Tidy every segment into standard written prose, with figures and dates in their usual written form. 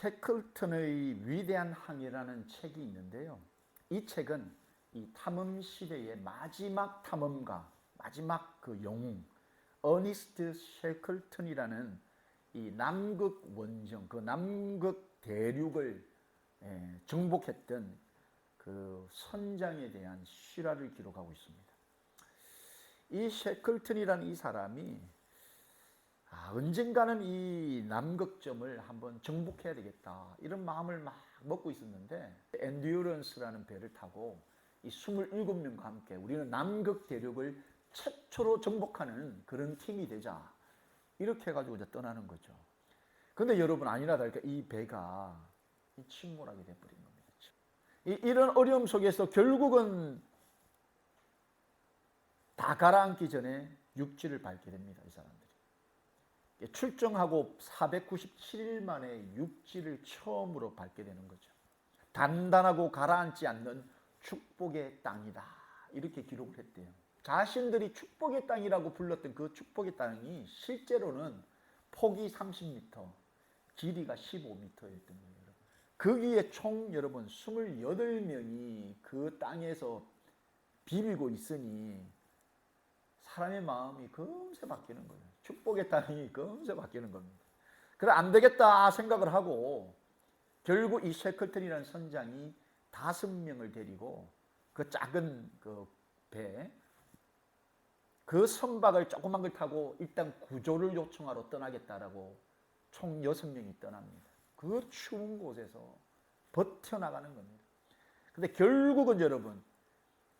셰클턴의 위대한 항해라는 책이 있는데요. 이 책은 이 탐험 시대의 마지막 탐험가, 마지막 그 영웅, 어니스트 셰클턴이라는 이 남극 원정, 그 남극 대륙을 정복했던 그 선장에 대한 실화를 기록하고 있습니다. 이 셰클턴이라는 이 사람이 언젠가는 이 남극점을 한번 정복해야 되겠다 이런 마음을 막 먹고 있었는데, 엔듀런스라는 배를 타고 이 27명과 함께 우리는 남극 대륙을 최초로 정복하는 그런 팀이 되자 이렇게 해가지고 이제 떠나는 거죠. 근데 여러분, 아니나 다를까 이 배가 침몰하게 돼버린 겁니다. 이런 어려움 속에서 결국은 다 가라앉기 전에 육지를 밟게 됩니다. 이 사람들이 출정하고 497일 만에 육지를 처음으로 밟게 되는 거죠. 단단하고 가라앉지 않는 축복의 땅이다 이렇게 기록을 했대요. 자신들이 축복의 땅이라고 불렀던 그 축복의 땅이 실제로는 폭이 30m, 길이가 15m였던 거예요. 거기에 총 여러분 28명이 그 땅에서 비비고 있으니 사람의 마음이 금세 바뀌는 거예요. 축복의 땅이 금세 바뀌는 겁니다. 그래 안 되겠다 생각을 하고 결국 이 셰클턴이라는 선장이 5명을 데리고 그 작은 그 배, 그 선박을 조그만 걸 타고 일단 구조를 요청하러 떠나겠다라고 총 6명이 떠납니다. 그 추운 곳에서 버텨나가는 겁니다. 근데 결국은 여러분,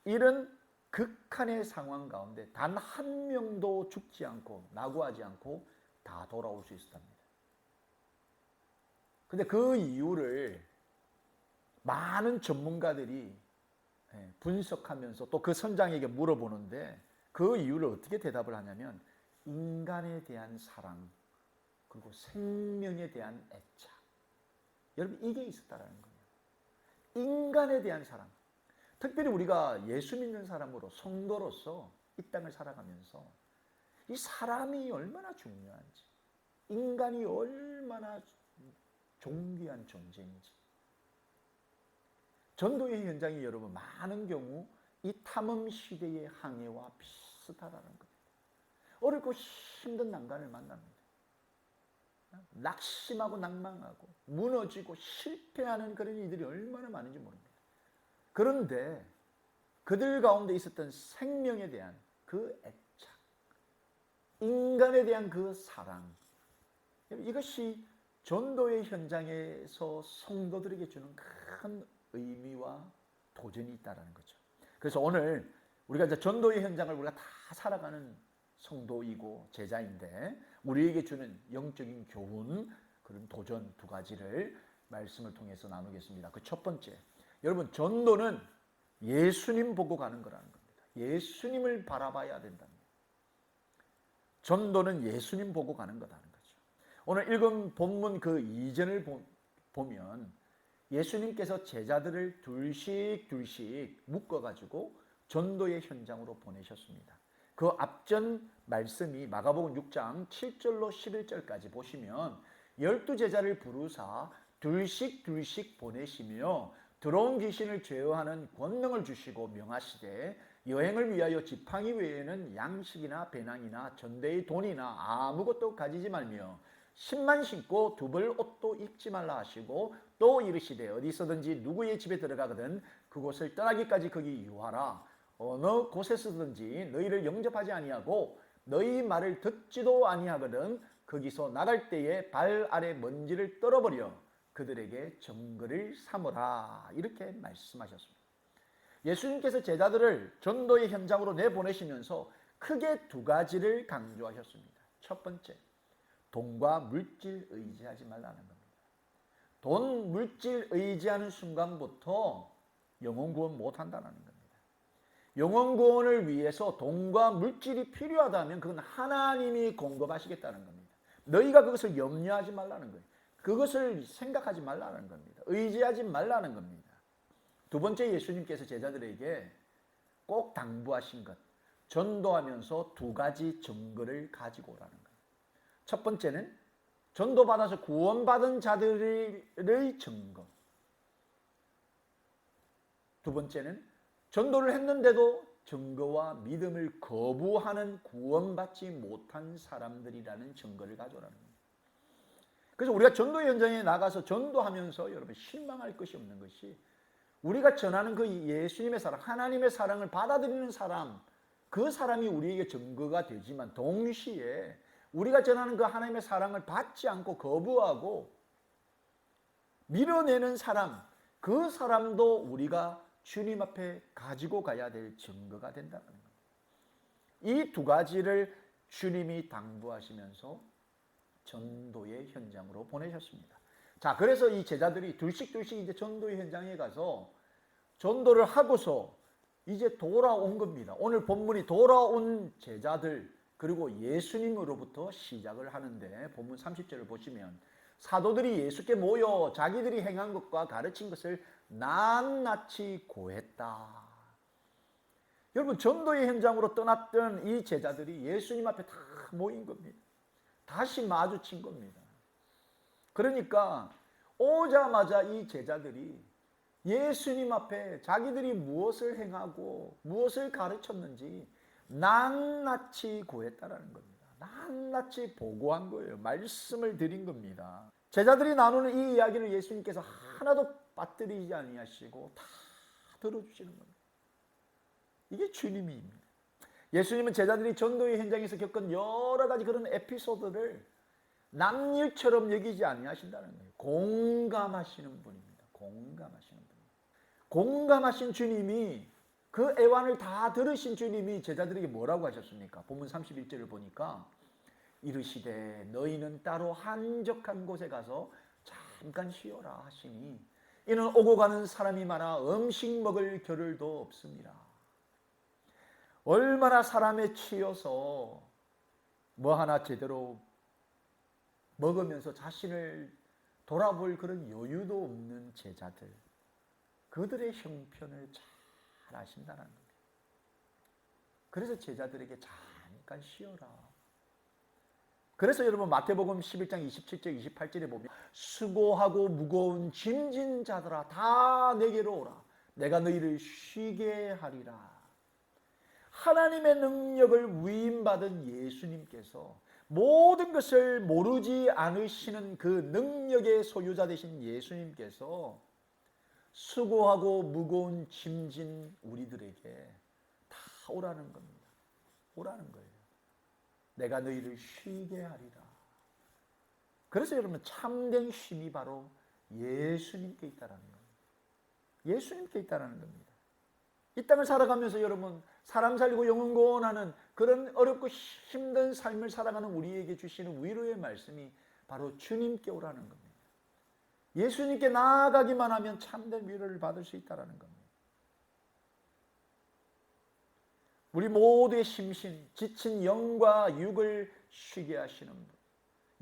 이런 극한의 상황 가운데 단 한 명도 죽지 않고 낙오하지 않고 다 돌아올 수 있었답니다. 근데 그 이유를 많은 전문가들이 분석하면서 또 그 선장에게 물어보는데, 그 이유를 어떻게 대답을 하냐면 인간에 대한 사랑, 그리고 생명에 대한 애착. 여러분, 이게 있었다라는 거예요. 인간에 대한 사랑. 특별히 우리가 예수 믿는 사람으로, 성도로서 이 땅을 살아가면서 이 사람이 얼마나 중요한지, 인간이 얼마나 존귀한 존재인지. 전도의 현장이 여러분 많은 경우 이 탐험 시대의 항해와 비슷하다는 겁니다. 어렵고 힘든 난관을 만납니다. 낙심하고 낭망하고 무너지고 실패하는 그런 이들이 얼마나 많은지 모릅니다. 그런데 그들 가운데 있었던 생명에 대한 그 애착, 인간에 대한 그 사랑, 이것이 전도의 현장에서 성도들에게 주는 큰 의미와 도전이 있다는 거죠. 그래서 오늘 우리가 이제 전도의 현장을 우리가 다 살아가는 성도이고 제자인데, 우리에게 주는 영적인 교훈, 그런 도전 2가지를 말씀을 통해서 나누겠습니다. 그 첫 번째, 여러분, 전도는 예수님 보고 가는 거라는 겁니다. 예수님을 바라봐야 된답니다. 전도는 예수님 보고 가는 거라는 거죠. 오늘 읽은 본문 그 이전을 보면 예수님께서 제자들을 둘씩 묶어가지고 전도의 현장으로 보내셨습니다. 그 앞전 말씀이 마가복음 6장 7절로 11절까지 보시면 12제자를 부르사 둘씩 보내시며 들어온 귀신을 제어하는 권능을 주시고 명하시되 여행을 위하여 지팡이 외에는 양식이나 배낭이나 전대의 돈이나 아무것도 가지지 말며 신만 신고 두벌 옷도 입지 말라 하시고, 또 이르시되 어디서든지 누구의 집에 들어가거든 그곳을 떠나기까지 거기 유하라. 어느 곳에서든지 너희를 영접하지 아니하고 너희 말을 듣지도 아니하거든 거기서 나갈 때에 발 아래 먼지를 떨어버려 그들에게 정글을 삼으라. 이렇게 말씀하셨습니다. 예수님께서 제자들을 전도의 현장으로 내보내시면서 크게 2가지를 강조하셨습니다. 첫 번째, 돈과 물질 의지하지 말라는 겁니다. 돈, 물질 의지하는 순간부터 영혼 구원 못한다는 겁니다. 영혼 구원을 위해서 돈과 물질이 필요하다면 그건 하나님이 공급하시겠다는 겁니다. 너희가 그것을 염려하지 말라는 거예요. 그것을 생각하지 말라는 겁니다. 의지하지 말라는 겁니다. 2번째, 예수님께서 제자들에게 꼭 당부하신 것, 전도하면서 2가지 증거를 가지고 오라는 거예요. 첫 번째는 전도받아서 구원받은 자들의 증거. 두 번째는 전도를 했는데도 증거와 믿음을 거부하는 구원받지 못한 사람들이라는 증거를 가져오라는 겁니다. 그래서 우리가 전도 현장에 나가서 전도하면서 여러분 실망할 것이 없는 것이 우리가 전하는 그 예수님의 사랑, 하나님의 사랑을 받아들이는 사람, 그 사람이 우리에게 증거가 되지만 동시에 우리가 전하는 그 하나님의 사랑을 받지 않고 거부하고 밀어내는 사람, 그 사람도 우리가 주님 앞에 가지고 가야 될 증거가 된다는 겁니다. 이 두 가지를 주님이 당부하시면서 전도의 현장으로 보내셨습니다. 자, 그래서 이 제자들이 둘씩 이제 전도의 현장에 가서 전도를 하고서 이제 돌아온 겁니다. 오늘 본문이 돌아온 제자들 그리고 예수님으로부터 시작을 하는데 본문 30절을 보시면 사도들이 예수께 모여 자기들이 행한 것과 가르친 것을 낱낱이 고했다. 여러분 전도의 현장으로 떠났던 이 제자들이 예수님 앞에 다 모인 겁니다. 다시 마주친 겁니다. 그러니까 오자마자 이 제자들이 예수님 앞에 자기들이 무엇을 행하고 무엇을 가르쳤는지 낱낱이 고했다라는 겁니다. 낱낱이 보고한 거예요. 말씀을 드린 겁니다. 제자들이 나누는 이 이야기를 예수님께서 하나도 빠뜨리지 아니하시고 다 들어주시는 겁니다. 이게 주님입니다. 예수님은 제자들이 전도의 현장에서 겪은 여러 가지 그런 에피소드를 남일처럼 여기지 아니하신다는 거예요. 공감하시는 분입니다. 공감하시는 분. 공감하신 주님이 그 애환을 다 들으신 주님이 제자들에게 뭐라고 하셨습니까? 본문 31절을 보니까 이르시되 너희는 따로 한적한 곳에 가서 잠깐 쉬어라 하시니 이는 오고 가는 사람이 많아 음식 먹을 겨를도 없습니다. 얼마나 사람에 치여서 뭐 하나 제대로 먹으면서 자신을 돌아볼 그런 여유도 없는 제자들, 그들의 형편을 잘 아신다는 거예요. 그래서 제자들에게 잠깐 쉬어라. 그래서 여러분 마태복음 11장 27절 28절에 보면 수고하고 무거운 짐진 자들아 다 내게로 오라. 내가 너희를 쉬게 하리라. 하나님의 능력을 위임받은 예수님께서 모든 것을 모르지 않으시는 그 능력의 소유자 되신 예수님께서 수고하고 무거운 짐진 우리들에게 다 오라는 겁니다. 오라는 거예요. 내가 너희를 쉬게 하리라. 그래서 여러분 참된 쉼이 바로 예수님께 있다라는 겁니다. 예수님께 있다라는 겁니다. 이 땅을 살아가면서 여러분 사람 살리고 영혼 구원하는 그런 어렵고 힘든 삶을 살아가는 우리에게 주시는 위로의 말씀이 바로 주님께 오라는 겁니다. 예수님께 나아가기만 하면 참된 위로를 받을 수 있다는 겁니다. 우리 모두의 심신, 지친 영과 육을 쉬게 하시는 분,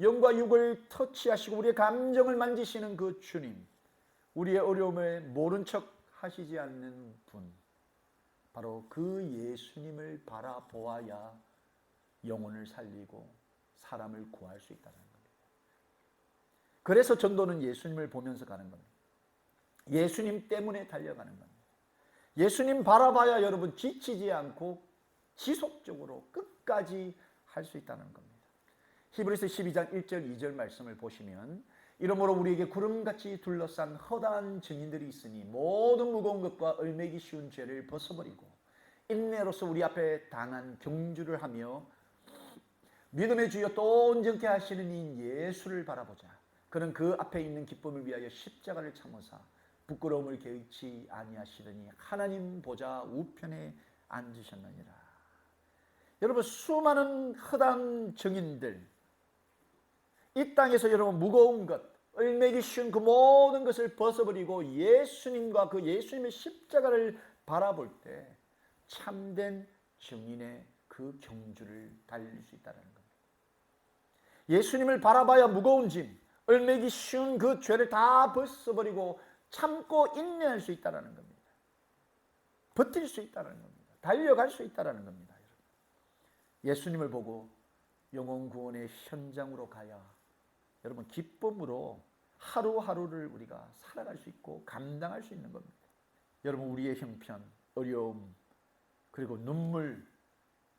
영과 육을 터치하시고 우리의 감정을 만지시는 그 주님, 우리의 어려움에 모른 척 하시지 않는 분, 바로 그 예수님을 바라보아야 영혼을 살리고 사람을 구할 수 있다는 겁니다. 그래서 전도는 예수님을 보면서 가는 겁니다. 예수님 때문에 달려가는 겁니다. 예수님 바라봐야 여러분 지치지 않고 지속적으로 끝까지 할 수 있다는 겁니다. 히브리서 12장 1절 2절 말씀을 보시면 이러므로 우리에게 구름같이 둘러싼 허다한 증인들이 있으니 모든 무거운 것과 얼매기 쉬운 죄를 벗어버리고 인내로서 우리 앞에 당한 경주를 하며 믿음의 주여 또 온전케 하시는 이 예수를 바라보자. 그는 그 앞에 있는 기쁨을 위하여 십자가를 참으사 부끄러움을 개의치 아니하시더니 하나님 보좌 우편에 앉으셨느니라. 여러분 수많은 허다한 증인들, 이 땅에서 여러분 무거운 것, 얼매기 쉬운 그 모든 것을 벗어버리고 예수님과 그 예수님의 십자가를 바라볼 때 참된 증인의 그 경주를 달릴 수 있다는 겁니다. 예수님을 바라봐야 무거운 짐, 얼매기 쉬운 그 죄를 다 벗어버리고 참고 인내할 수 있다는 겁니다. 버틸 수 있다는 겁니다. 달려갈 수 있다는 겁니다. 예수님을 보고 영혼 구원의 현장으로 가야 여러분 기쁨으로 하루하루를 우리가 살아갈 수 있고 감당할 수 있는 겁니다. 여러분 우리의 형편, 어려움, 그리고 눈물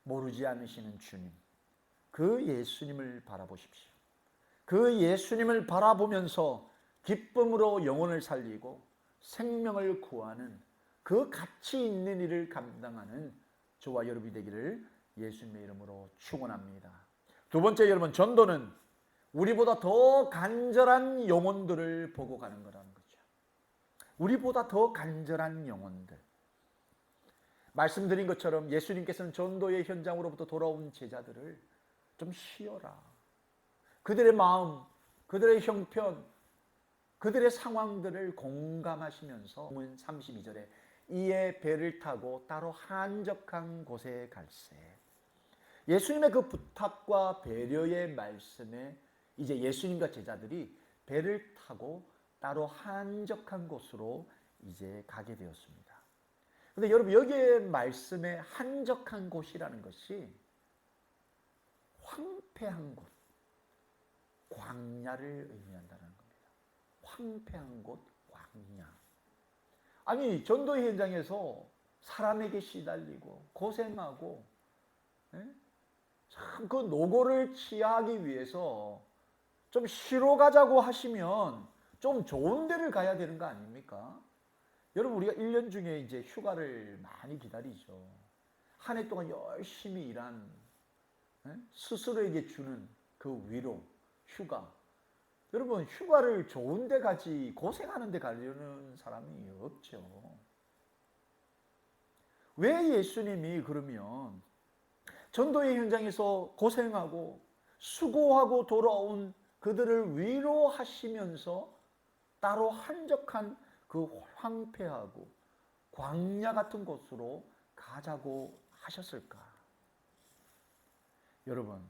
모르지 않으시는 주님, 그 예수님을 바라보십시오. 그 예수님을 바라보면서 기쁨으로 영혼을 살리고 생명을 구하는 그 가치 있는 일을 감당하는 저와 여러분이 되기를 예수님의 이름으로 축원합니다. 두 번째, 여러분 전도는 우리보다 더 간절한 영혼들을 보고 가는 거라는 거죠. 우리보다 더 간절한 영혼들. 말씀드린 것처럼 예수님께서는 전도의 현장으로부터 돌아온 제자들을 좀 쉬어라. 그들의 마음, 그들의 형편, 그들의 상황들을 공감하시면서 32절에 이에 배를 타고 따로 한적한 곳에 갈새. 예수님의 그 부탁과 배려의 말씀에 이제 예수님과 제자들이 배를 타고 따로 한적한 곳으로 이제 가게 되었습니다. 근데 여러분 여기에 말씀에 한적한 곳이라는 것이 황폐한 곳, 광야를 의미한다는 겁니다. 황폐한 곳, 광야. 아니 전도 현장에서 사람에게 시달리고 고생하고 참 그 노고를 취하기 위해서 좀 쉬러 가자고 하시면 좀 좋은 데를 가야 되는 거 아닙니까? 여러분 우리가 1년 중에 이제 휴가를 많이 기다리죠. 한 해 동안 열심히 일한 스스로에게 주는 그 위로, 휴가. 여러분 휴가를 좋은 데 가지 고생하는 데 가려는 사람이 없죠. 왜 예수님이 그러면 전도의 현장에서 고생하고 수고하고 돌아온 그들을 위로하시면서 따로 한적한 그 황폐하고 광야 같은 곳으로 가자고 하셨을까? 여러분,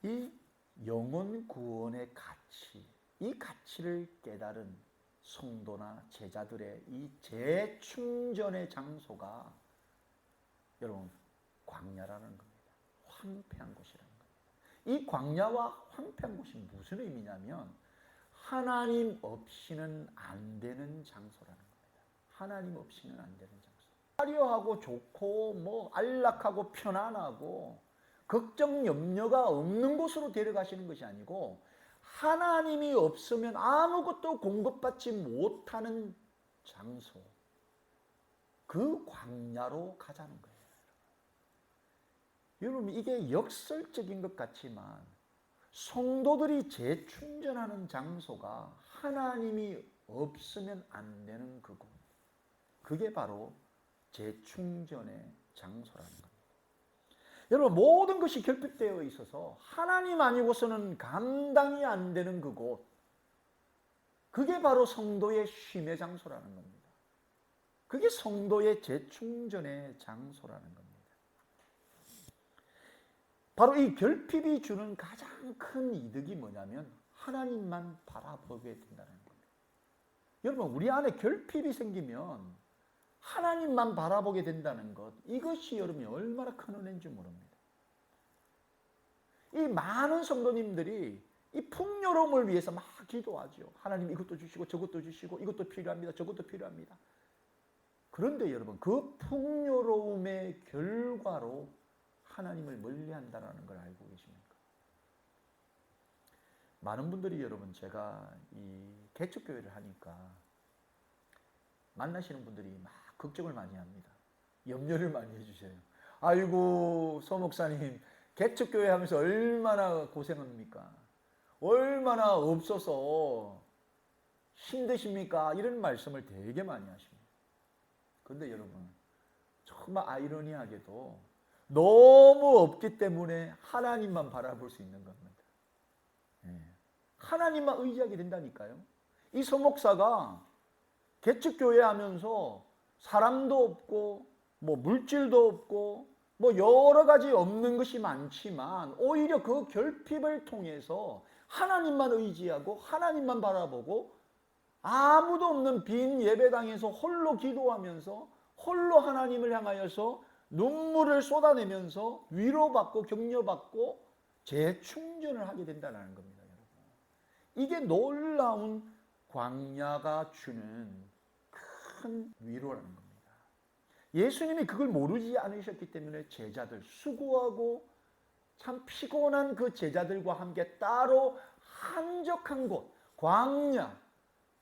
이 영혼 구원의 가치, 이 가치를 깨달은 성도나 제자들의 이 재충전의 장소가 여러분 광야라는 겁니다. 황폐한 곳이라는 겁니다. 이 광야와 황폐한 곳이 무슨 의미냐면 하나님 없이는 안 되는 장소라는 겁니다. 하나님 없이는 안 되는 장소. 화려하고 좋고 뭐 안락하고 편안하고 걱정 염려가 없는 곳으로 데려가시는 것이 아니고 하나님이 없으면 아무것도 공급받지 못하는 장소, 그 광야로 가자는 거예요. 여러분 이게 역설적인 것 같지만 성도들이 재충전하는 장소가 하나님이 없으면 안 되는 그곳, 그게 바로 재충전의 장소라는 겁니다. 여러분 모든 것이 결핍되어 있어서 하나님 아니고서는 감당이 안 되는 그곳, 그게 바로 성도의 쉼의 장소라는 겁니다. 그게 성도의 재충전의 장소라는 겁니다. 바로 이 결핍이 주는 가장 큰 이득이 뭐냐면 하나님만 바라보게 된다는 겁니다. 여러분 우리 안에 결핍이 생기면 하나님만 바라보게 된다는 것, 이것이 여러분이 얼마나 큰 은혜인지 모릅니다. 이 많은 성도님들이 이 풍요로움을 위해서 막 기도하죠. 하나님 이것도 주시고 저것도 주시고 이것도 필요합니다. 저것도 필요합니다. 그런데 여러분 그 풍요로움의 결과로 하나님을 멀리한다는 걸 알고 계십니까? 많은 분들이 여러분 제가 이 개척교회를 하니까 만나시는 분들이 막 걱정을 많이 합니다. 염려를 많이 해주세요. 아이고 서 목사님 개척교회 하면서 얼마나 고생합니까? 얼마나 없어서 힘드십니까? 이런 말씀을 되게 많이 하십니다. 그런데 여러분 정말 아이러니하게도 너무 없기 때문에 하나님만 바라볼 수 있는 겁니다. 하나님만 의지하게 된다니까요. 이 서목사가 개척교회 하면서 사람도 없고 뭐 물질도 없고 뭐 여러 가지 없는 것이 많지만 오히려 그 결핍을 통해서 하나님만 의지하고 하나님만 바라보고 아무도 없는 빈 예배당에서 홀로 기도하면서 홀로 하나님을 향하여서 눈물을 쏟아내면서 위로받고 격려받고 재충전을 하게 된다는 겁니다, 여러분. 이게 놀라운 광야가 주는 큰 위로라는 겁니다. 예수님이 그걸 모르지 않으셨기 때문에 제자들, 수고하고 참 피곤한 그 제자들과 함께 따로 한적한 곳, 광야,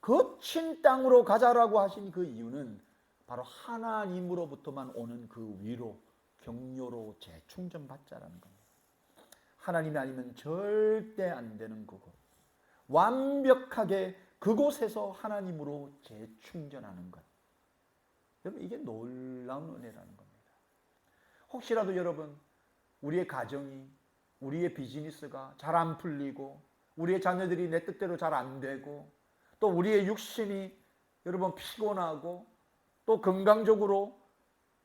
거친 땅으로 가자라고 하신 그 이유는 바로 하나님으로부터만 오는 그 위로, 격려로 재충전 받자라는 겁니다. 하나님이 아니면 절대 안 되는 그곳, 완벽하게 그곳에서 하나님으로 재충전하는 것. 여러분, 이게 놀라운 은혜라는 겁니다. 혹시라도 여러분, 우리의 가정이, 우리의 비즈니스가 잘 안 풀리고, 우리의 자녀들이 내 뜻대로 잘 안 되고, 또 우리의 육신이 여러분 피곤하고, 또 건강적으로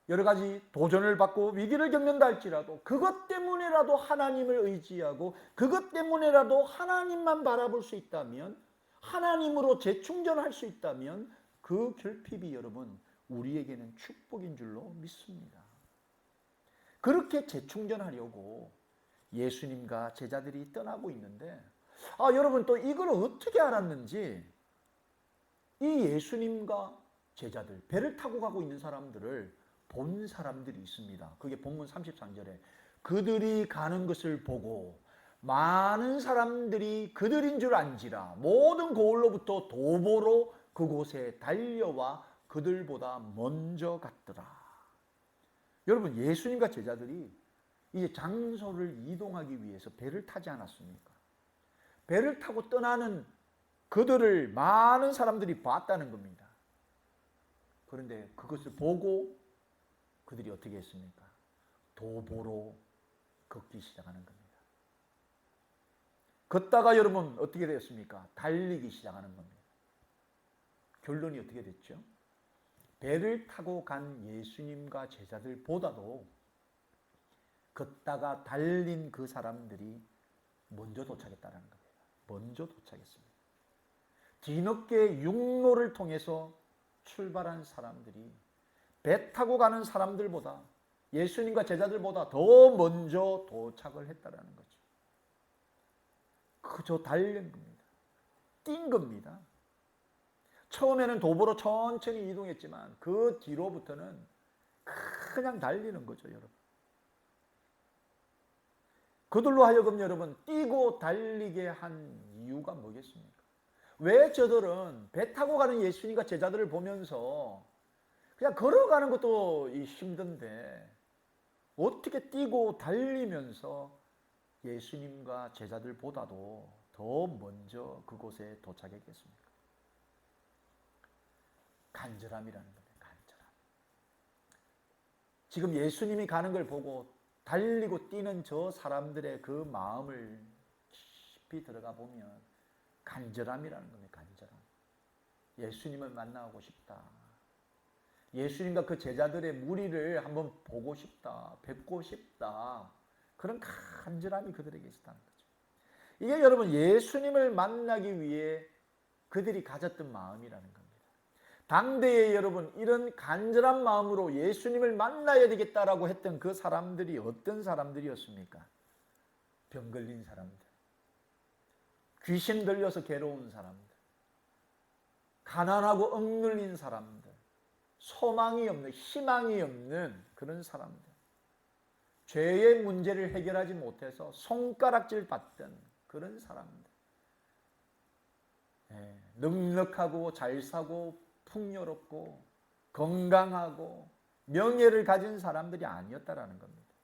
여러 가지 도전을 받고 위기를 겪는다 할지라도 그것 때문에라도 하나님을 의지하고 그것 때문에라도 하나님만 바라볼 수 있다면, 하나님으로 재충전할 수 있다면 그 결핍이 여러분 우리에게는 축복인 줄로 믿습니다. 그렇게 재충전하려고 예수님과 제자들이 떠나고 있는데, 여러분 또 이걸 어떻게 알았는지, 이 예수님과 제자들, 배를 타고 가고 있는 사람들을 본 사람들이 있습니다. 그게 본문 33절에 그들이 가는 것을 보고 많은 사람들이 그들인 줄 안지라 모든 고을로부터 도보로 그곳에 달려와 그들보다 먼저 갔더라. 여러분, 예수님과 제자들이 이제 장소를 이동하기 위해서 배를 타지 않았습니까? 배를 타고 떠나는 그들을 많은 사람들이 봤다는 겁니다. 그런데 그것을 보고 그들이 어떻게 했습니까? 도보로 걷기 시작하는 겁니다. 걷다가 여러분 어떻게 되었습니까? 달리기 시작하는 겁니다. 결론이 어떻게 됐죠? 배를 타고 간 예수님과 제자들보다도 걷다가 달린 그 사람들이 먼저 도착했다는 겁니다. 먼저 도착했습니다. 뒤늦게 육로를 통해서 출발한 사람들이 배 타고 가는 사람들보다, 예수님과 제자들보다 더 먼저 도착을 했다는 거죠. 그저 달린 겁니다. 뛴 겁니다. 처음에는 도보로 천천히 이동했지만 그 뒤로부터는 그냥 달리는 거죠, 여러분. 그들로 하여금 여러분 뛰고 달리게 한 이유가 뭐겠습니까? 왜 저들은 배 타고 가는 예수님과 제자들을 보면서 그냥 걸어가는 것도 힘든데 어떻게 뛰고 달리면서 예수님과 제자들보다도 더 먼저 그곳에 도착했겠습니까? 간절함이라는 겁니다. 간절함. 지금 예수님이 가는 걸 보고 달리고 뛰는 저 사람들의 그 마음을 깊이 들어가 보면 간절함이라는 겁니다. 간절함. 예수님을 만나고 싶다. 예수님과 그 제자들의 무리를 한번 보고 싶다. 뵙고 싶다. 그런 간절함이 그들에게 있었다는 거죠. 이게 여러분 예수님을 만나기 위해 그들이 가졌던 마음이라는 겁니다. 당대에 여러분 이런 간절한 마음으로 예수님을 만나야 되겠다라고 했던 그 사람들이 어떤 사람들이었습니까? 병 걸린 사람들, 귀신 들려서 괴로운 사람들, 가난하고 억눌린 사람들, 소망이 없는, 희망이 없는 그런 사람들, 죄의 문제를 해결하지 못해서 손가락질 받던 그런 사람들, 넉넉하고 잘 사고 풍요롭고 건강하고 명예를 가진 사람들이 아니었다라는 겁니다.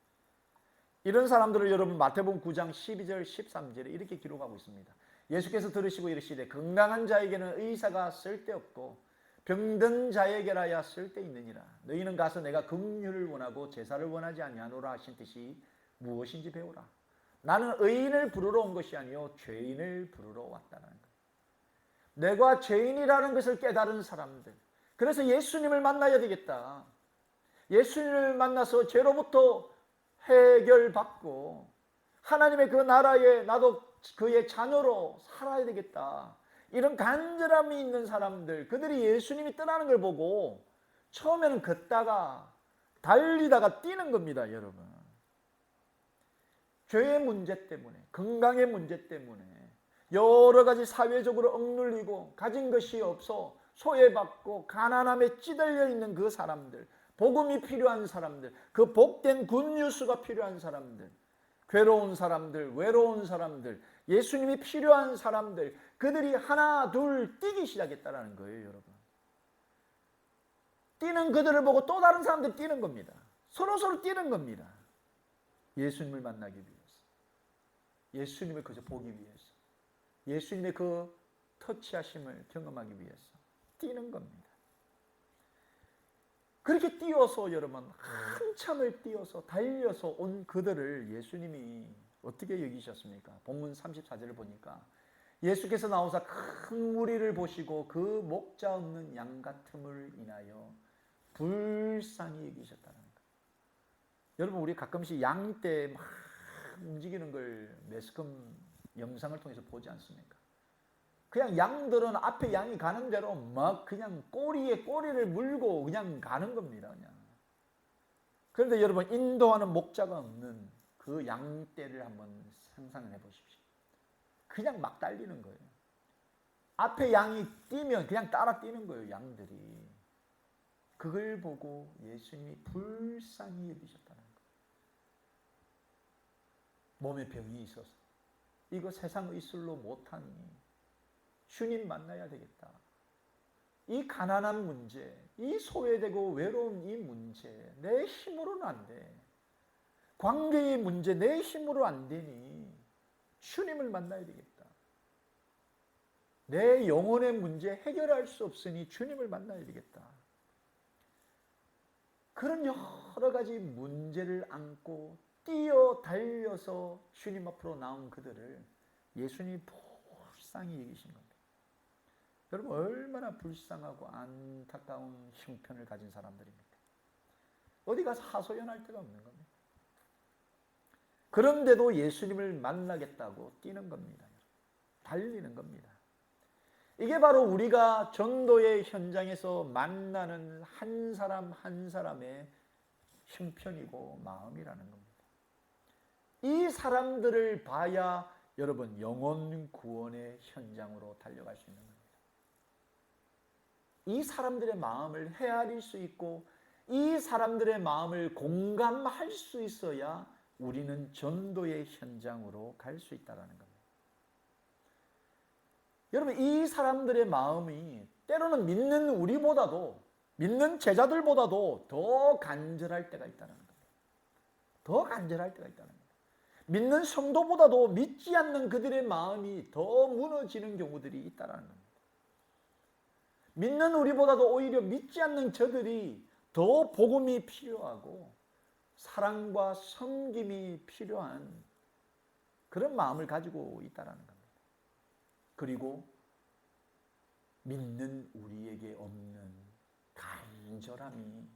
이런 사람들을 여러분 마태복음 9장 12절 13절에 이렇게 기록하고 있습니다. 예수께서 들으시고 이르시되 건강한 자에게는 의사가 쓸데없고 병든 자에게라야 쓸데있느니라. 너희는 가서 내가 긍휼을 원하고 제사를 원하지 아니하노라 하신 뜻이 무엇인지 배우라. 나는 의인을 부르러 온 것이 아니요 죄인을 부르러 왔다는 거예요. 내가 죄인이라는 것을 깨달은 사람들, 그래서 예수님을 만나야 되겠다. 예수님을 만나서 죄로부터 해결받고 하나님의 그 나라에 나도 그의 자녀로 살아야 되겠다. 이런 간절함이 있는 사람들, 그들이 예수님이 떠나는 걸 보고 처음에는 걷다가 달리다가 뛰는 겁니다, 여러분. 죄의 문제 때문에, 건강의 문제 때문에, 여러 가지 사회적으로 억눌리고 가진 것이 없어 소외받고 가난함에 찌들려 있는 그 사람들, 복음이 필요한 사람들, 그 복된 굿뉴스가 필요한 사람들, 괴로운 사람들, 외로운 사람들, 예수님이 필요한 사람들, 그들이 하나 둘 뛰기 시작했다는 거예요, 여러분. 뛰는 그들을 보고 또 다른 사람들이 뛰는 겁니다. 서로 뛰는 겁니다. 예수님을 만나기 위해서, 예수님을 그저 보기 위해서, 예수님의 그 터치하심을 경험하기 위해서 뛰는 겁니다. 그렇게 뛰어서 여러분 한참을 뛰어서 달려서 온 그들을 예수님이 어떻게 여기셨습니까? 본문 34절을 보니까 예수께서 나오사 큰 무리를 보시고 그 목자 없는 양 같음을 인하여 불쌍히 여기셨다는 거예요. 여러분, 우리 가끔씩 양떼 막 움직이는 걸 매스컴 영상을 통해서 보지 않습니까? 그냥 양들은 앞에 양이 가는 대로 막 그냥 꼬리에 꼬리를 물고 그냥 가는 겁니다. 그냥. 그런데 여러분, 인도하는 목자가 없는 그 양떼를 한번 상상을 해보십시오. 그냥 막 달리는 거예요. 앞에 양이 뛰면 그냥 따라 뛰는 거예요, 양들이. 그걸 보고 예수님이 불쌍히 여기셨다는 거예요. 몸에 병이 있어서 이거 세상 의술로 못하니 주님 만나야 되겠다. 이 가난한 문제, 이 소외되고 외로운 이 문제, 내 힘으로는 안 돼. 관계의 문제, 내 힘으로 안 되니 주님을 만나야 되겠다. 내 영혼의 문제 해결할 수 없으니 주님을 만나야 되겠다. 그런 여러 가지 문제를 안고 뛰어 달려서 주님 앞으로 나온 그들을 예수님이 불쌍히 여기신 겁니다. 여러분, 얼마나 불쌍하고 안타까운 형편을 가진 사람들입니까? 어디 가서 하소연할 데가 없는 겁니다. 그런데도 예수님을 만나겠다고 뛰는 겁니다. 달리는 겁니다. 이게 바로 우리가 전도의 현장에서 만나는 한 사람 한 사람의 형편이고 마음이라는 겁니다. 이 사람들을 봐야 여러분 영혼 구원의 현장으로 달려갈 수 있는 겁니다. 이 사람들의 마음을 헤아릴 수 있고 이 사람들의 마음을 공감할 수 있어야 우리는 전도의 현장으로 갈 수 있다는 겁니다. 여러분, 이 사람들의 마음이 때로는 믿는 우리보다도, 믿는 제자들보다도 더 간절할 때가 있다는 겁니다. 더 간절할 때가 있다는 겁니다. 믿는 성도보다도 믿지 않는 그들의 마음이 더 무너지는 경우들이 있다는 겁니다. 믿는 우리보다도 오히려 믿지 않는 저들이 더 복음이 필요하고 사랑과 섬김이 필요한 그런 마음을 가지고 있다는 겁니다. 그리고 믿는 우리에게 없는 간절함이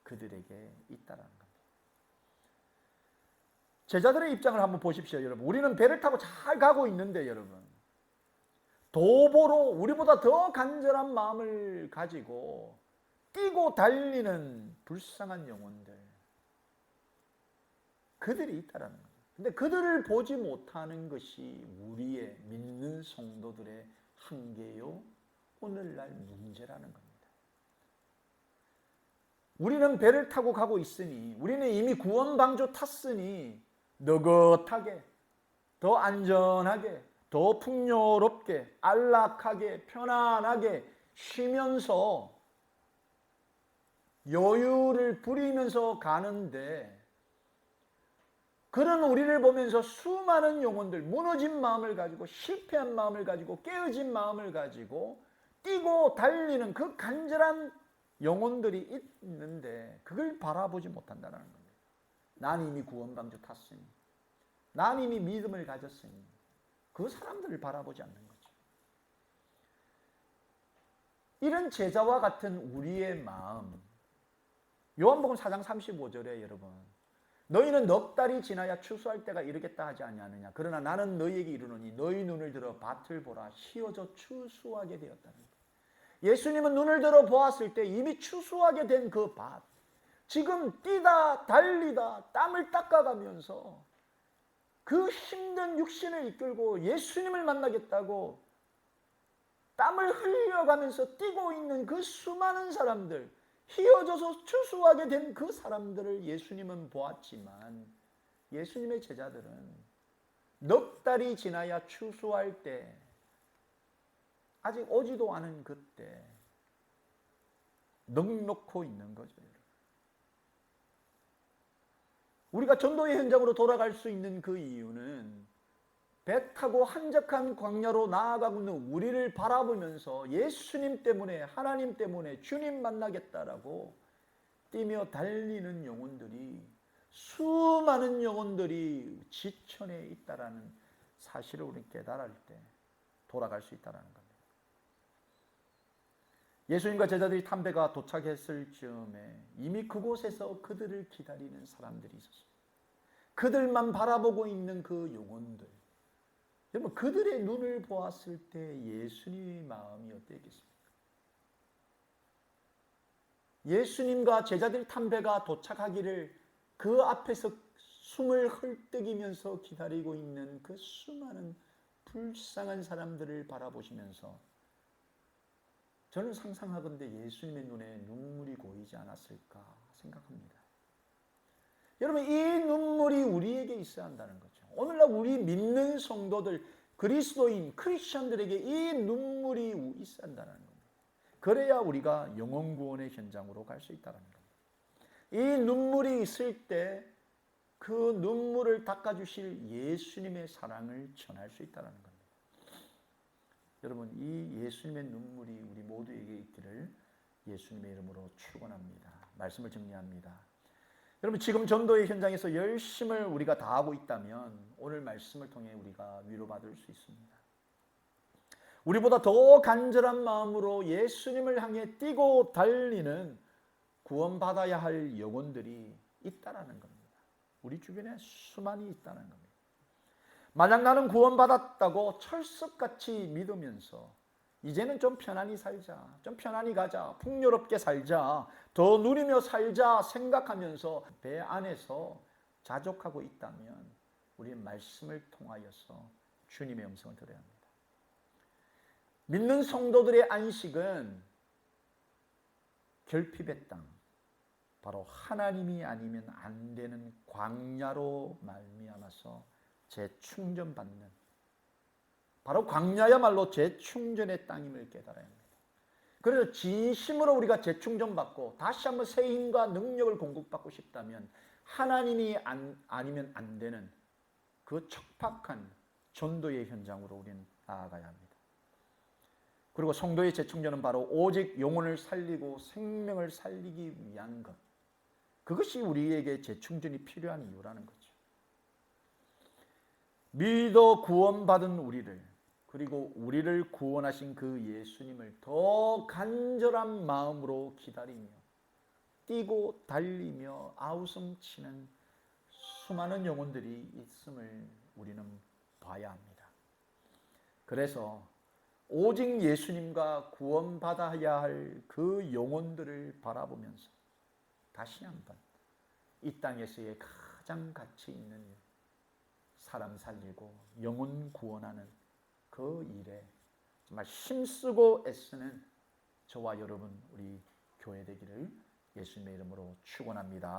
그들에게 있다는 겁니다. 제자들의 입장을 한번 보십시오, 여러분. 우리는 배를 타고 잘 가고 있는데, 여러분, 도보로 우리보다 더 간절한 마음을 가지고 뛰고 달리는 불쌍한 영혼들, 그들이 있다는 겁니다. 근데 그들을 보지 못하는 것이 우리의 믿는 성도들의 한계요, 오늘날 문제라는 겁니다. 우리는 배를 타고 가고 있으니, 우리는 이미 구원방주 탔으니 느긋하게, 더 안전하게, 더 풍요롭게, 안락하게, 편안하게 쉬면서 여유를 부리면서 가는데, 그런 우리를 보면서 수많은 영혼들, 무너진 마음을 가지고, 실패한 마음을 가지고, 깨어진 마음을 가지고 뛰고 달리는 그 간절한 영혼들이 있는데 그걸 바라보지 못한다는 겁니다. 난 이미 구원방주 탔으니, 난 이미 믿음을 가졌으니 그 사람들을 바라보지 않는 거죠. 이런 제자와 같은 우리의 마음, 요한복음 4장 35절에 여러분, 너희는 넉 달이 지나야 추수할 때가 이르겠다 하지 아니하느냐. 그러나 나는 너희에게 이르노니 너희 눈을 들어 밭을 보라. 씌어져 추수하게 되었다는 거예요. 예수님은 눈을 들어 보았을 때 이미 추수하게 된 그 밭, 지금 뛰다 달리다 땀을 닦아가면서 그 힘든 육신을 이끌고 예수님을 만나겠다고 땀을 흘려가면서 뛰고 있는 그 수많은 사람들, 휘어져서 추수하게 된 그 사람들을 예수님은 보았지만 예수님의 제자들은 넉 달이 지나야 추수할 때, 아직 오지도 않은 그때 넉넉고 있는 거죠. 우리가 전도의 현장으로 돌아갈 수 있는 그 이유는 배 타고 한적한 광야로 나아가고 있는 우리를 바라보면서 예수님 때문에, 하나님 때문에 주님 만나겠다라고 뛰며 달리는 영혼들이, 수많은 영혼들이 지천에 있다라는 사실을 우리는 깨달을 때 돌아갈 수 있다는 겁니다. 예수님과 제자들이 탐배가 도착했을 즈음에 이미 그곳에서 그들을 기다리는 사람들이 있었습니다. 그들만 바라보고 있는 그 영혼들, 여러분, 그들의 눈을 보았을 때 예수님의 마음이 어땠겠습니까? 예수님과 제자들 탐배가 도착하기를 그 앞에서 숨을 헐떡이면서 기다리고 있는 그 수많은 불쌍한 사람들을 바라보시면서 저는 상상하건대 예수님의 눈에 눈물이 고이지 않았을까 생각합니다. 여러분, 이 눈물이 우리에게 있어야 한다는 거죠. 오늘날 우리 믿는 성도들, 그리스도인, 크리스천들에게 이 눈물이 있어야 한다는 겁니다. 그래야 우리가 영혼 구원의 현장으로 갈 수 있다는 겁니다. 이 눈물이 있을 때 그 눈물을 닦아주실 예수님의 사랑을 전할 수 있다는 겁니다. 여러분, 이 예수님의 눈물이 우리 모두에게 있기를 예수님의 이름으로 축원합니다. 말씀을 정리합니다. 여러분, 지금 전도의 현장에서 열심을 우리가 다하고 있다면 오늘 말씀을 통해 우리가 위로받을 수 있습니다. 우리보다 더 간절한 마음으로 예수님을 향해 뛰고 달리는 구원받아야 할 영혼들이 있다라는 겁니다. 우리 주변에 수많이 있다는 겁니다. 만약 나는 구원받았다고 철석같이 믿으면서 이제는 좀 편안히 살자, 좀 편안히 가자, 풍요롭게 살자, 더 누리며 살자 생각하면서 배 안에서 자족하고 있다면 우리는 말씀을 통하여서 주님의 음성을 들어야 합니다. 믿는 성도들의 안식은 결핍의 땅, 바로 하나님이 아니면 안 되는 광야로 말미암아서 재충전받는, 바로 광야야말로 재충전의 땅임을 깨달아야 합니다. 그래서 진심으로 우리가 재충전받고 다시 한번 새 힘과 능력을 공급받고 싶다면 하나님이 아니면 안 되는 그 척박한 전도의 현장으로 우리는 나아가야 합니다. 그리고 성도의 재충전은 바로 오직 영혼을 살리고 생명을 살리기 위한 것, 그것이 우리에게 재충전이 필요한 이유라는 거죠. 믿어 구원받은 우리를, 그리고 우리를 구원하신 그 예수님을 더 간절한 마음으로 기다리며 뛰고 달리며 아우성치는 수많은 영혼들이 있음을 우리는 봐야 합니다. 그래서 오직 예수님과 구원받아야 할 그 영혼들을 바라보면서 다시 한번 이 땅에서의 가장 가치 있는 사람 살리고 영혼 구원하는 그 일에 정말 힘쓰고 애쓰는 저와 여러분, 우리 교회 되기를 예수님의 이름으로 축원합니다.